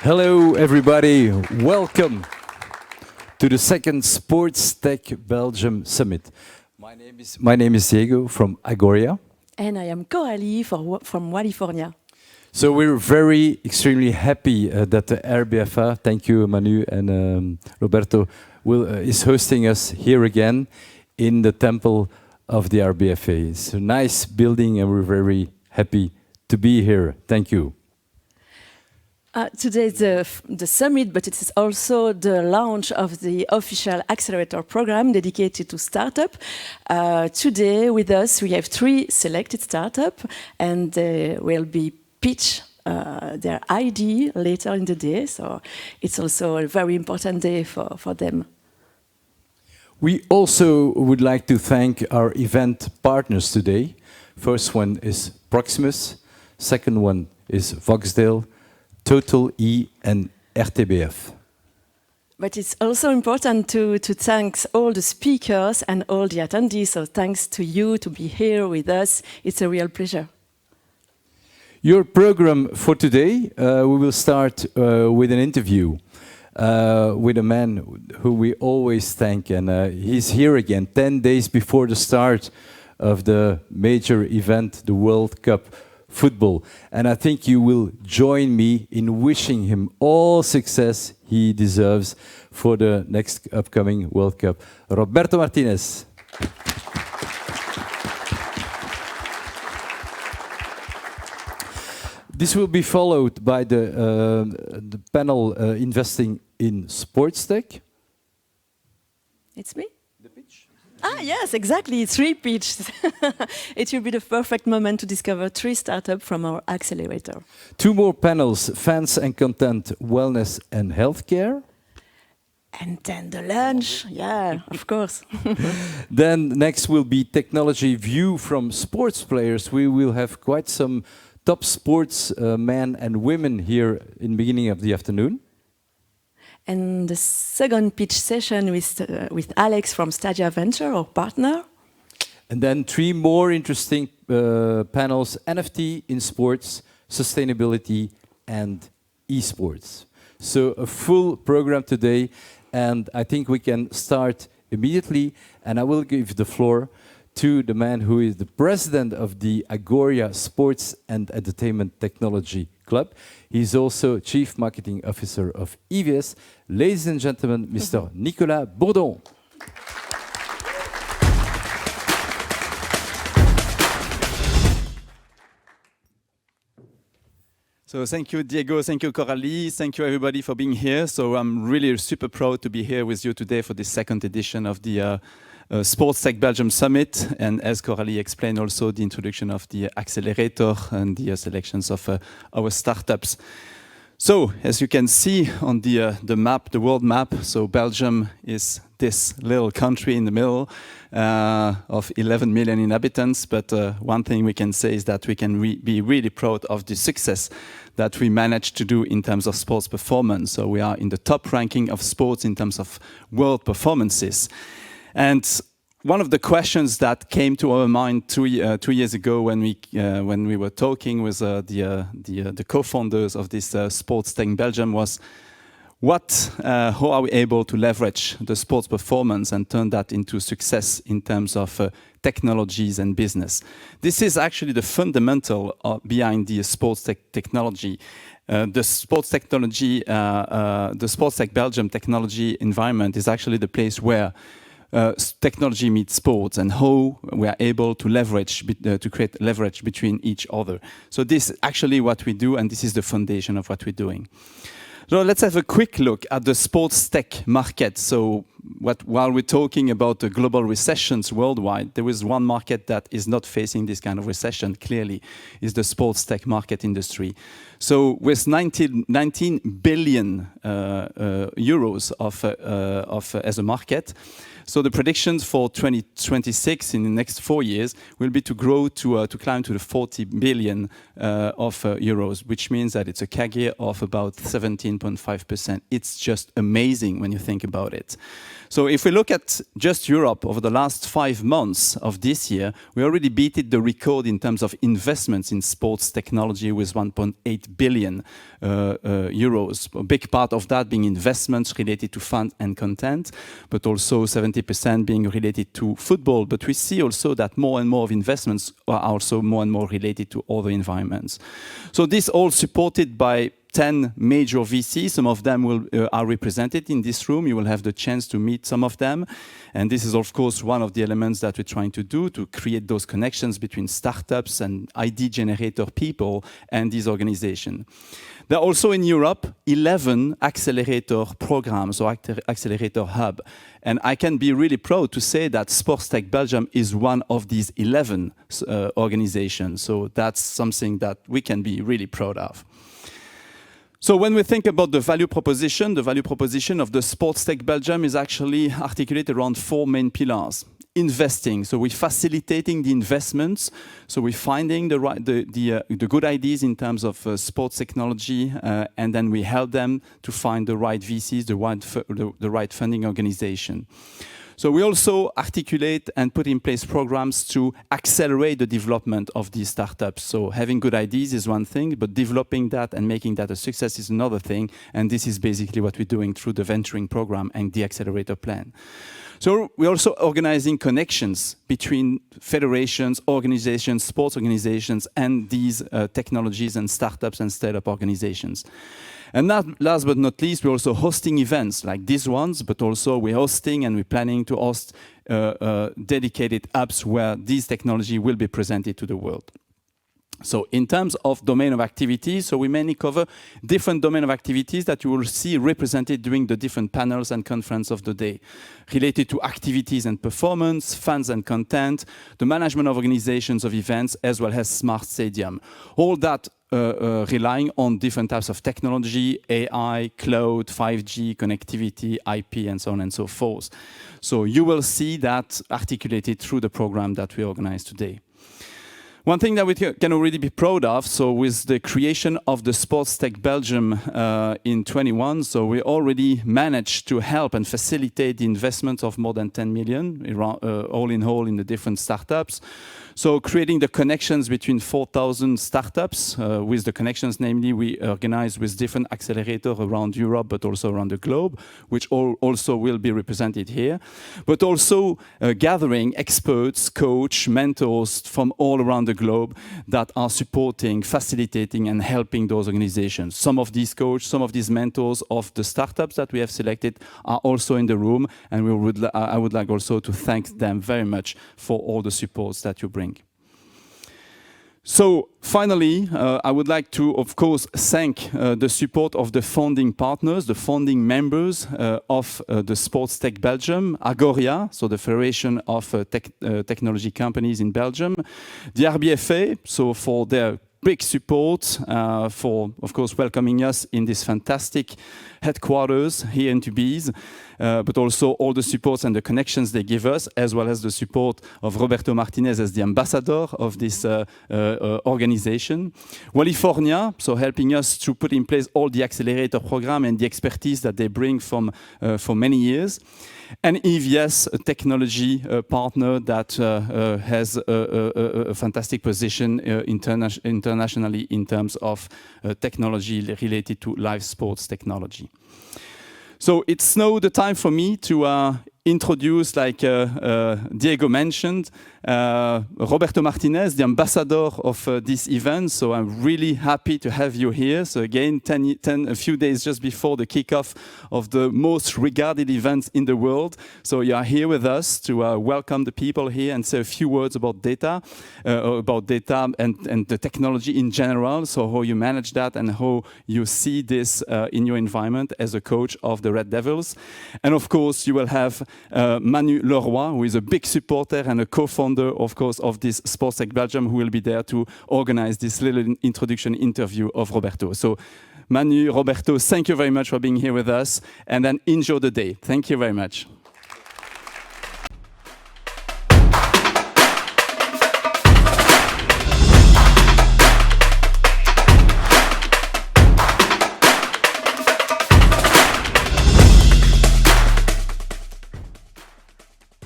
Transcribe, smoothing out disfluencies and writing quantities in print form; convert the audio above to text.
Hello, everybody. Welcome to the second SportsTech Belgium Summit. My name is Diego from Agoria. And I am Coralie from California. So we're extremely happy that the RBFA, thank you Manu and Roberto, is hosting us here again in the temple of the RBFA. It's a nice building and we're very happy to be here. Thank you. Today is the summit, but it is also the launch of the official accelerator program dedicated to startup. Today with us we have 3 selected startups and they will be pitch their idea later in the day, so it's also a very important day for them. We also would like to thank our event partners today. First one is Proximus, second one is Voxdale, Total E and RTBF. But it's also important to thank all the speakers and all the attendees, so thanks to you to be here with us. It's a real pleasure. Your program for today, we will start with an interview with a man who we always thank, and he's here again 10 days before the start of the major event, the World Cup football. And I think you will join me in wishing him all success he deserves for the next upcoming World Cup. Roberto Martinez. This will be followed by the panel investing in sports tech. It's me? The pitch. Yes, exactly. 3 pitches. It will be the perfect moment to discover 3 startups from our accelerator. 2 more panels, fans and content, wellness and healthcare. And then the lunch, yeah, of course. Then next will be technology view from sports players. We will have quite some top sports men and women here in the beginning of the afternoon. And the second pitch session with Alex from Stadia Venture, our partner. And then 3 more interesting panels, NFT in sports, sustainability and esports. So a full program today, and I think we can start immediately, and I will give the floor to the man who is the president of the Agoria Sports and Entertainment Technology Club. He's also Chief Marketing Officer of EVS. Ladies and gentlemen, Mr. Nicolas Bourdon. So thank you, Diego. Thank you, Coralie. Thank you, everybody, for being here. So I'm really super proud to be here with you today for the second edition of the SportsTech Belgium Summit. And as Coralie explained, also the introduction of the accelerator and the selections of our startups. So as you can see on the map, the world map, so Belgium is this little country in the middle of 11 million inhabitants. But one thing we can say is that we can be really proud of the success that we managed to do in terms of sports performance. So we are in the top ranking of sports in terms of world performances. And one of the questions that came to our mind 2 years ago when we were talking with the co-founders of this SportsTech Belgium was, how are we able to leverage the sports performance and turn that into success in terms of technologies and business? This is actually the fundamental behind the sports technology. The sports technology, the SportsTech Belgium technology environment is actually the place where technology meets sports and how we are able to leverage, to create leverage between each other. So this is actually what we do, and this is the foundation of what we're doing. So let's have a quick look at the sports tech market. So while we're talking about the global recessions worldwide, there is one market that is not facing this kind of recession, clearly, is the sports tech market industry. So with 19 billion euros as a market, so the predictions for 2026 in the next 4 years will be to grow to climb to the 40 billion of euros, which means that it's a CAGR of about 17.5%. It's just amazing when you think about it. So if we look at just Europe over the last 5 months of this year, we already beat the record in terms of investments in sports technology with 1.8 billion euros. A big part of that being investments related to fund and content, but also 70% being related to football. But we see also that more and more of investments are also more and more related to other environments. So this all supported by 10 major VCs. Some of them are represented in this room. You will have the chance to meet some of them. And this is, of course, one of the elements that we're trying to do to create those connections between startups and ID generator people and these organizations. There are also in Europe 11 accelerator programs or accelerator hub. And I can be really proud to say that SportsTech Belgium is one of these 11 organizations. So that's something that we can be really proud of. So when we think about the value proposition of the SportsTech Belgium is actually articulated around 4 main pillars. Investing, so we're facilitating the investments, so we're finding the good ideas in terms of sports technology, and then we help them to find the right VCs, the right funding organization. So we also articulate and put in place programs to accelerate the development of these startups. So having good ideas is one thing, but developing that and making that a success is another thing. And this is basically what we're doing through the venturing program and the accelerator plan. So we're also organizing connections between federations, organizations, sports organizations, and these technologies and startups and startup organizations. And last but not least, we're also hosting events like these ones, but also we're hosting and we're planning to host dedicated hubs where these technology will be presented to the world. So in terms of domain of activities, so we mainly cover different domain of activities that you will see represented during the different panels and conference of the day, related to activities and performance, funds and content, the management of organizations of events, as well as smart stadium. All that relying on different types of technology, AI, cloud, 5G, connectivity, IP, and so on and so forth. So you will see that articulated through the program that we organize today. One thing that we can already be proud of, so with the creation of the SportsTech Belgium in 21, so we already managed to help and facilitate the investment of more than 10 million, all in all in the different startups. So creating the connections between 4,000 startups, with the connections, namely we organize with different accelerators around Europe, but also around the globe, which also will be represented here. But also gathering experts, coach, mentors from all around the globe that are supporting, facilitating, and helping those organizations. Some of these coaches, some of these mentors of the startups that we have selected are also in the room, and I would like also to thank them very much for all the supports that you bring. So finally, I would like to, of course, thank the support of the founding partners, the founding members of the SportsTech Belgium, Agoria, so the Federation of Technology Companies in Belgium, the RBFA, so for their big support, for, of course, welcoming us in this fantastic headquarters here in Tubize, but also all the supports and the connections they give us, as well as the support of Roberto Martinez as the ambassador of this organization. California, so helping us to put in place all the accelerator program and the expertise that they bring from for many years. And EVS, a technology partner that has a fantastic position internationally in terms of technology related to live sports technology. So it's now the time for me to introduce, like Diego mentioned, Roberto Martinez, the ambassador of this event. So I'm really happy to have you here. So again, a few days just before the kickoff of the most regarded events in the world. So you are here with us to welcome the people here and say a few words about data and the technology in general. So how you manage that and how you see this in your environment as a coach of the Red Devils. And of course, you will have Manu Leroy, who is a big supporter and a co-founder, of course, of this SportsTech Belgium, who will be there to organize this little introduction interview of Roberto. So Manu, Roberto, thank you very much for being here with us, and then enjoy the day. Thank you very much.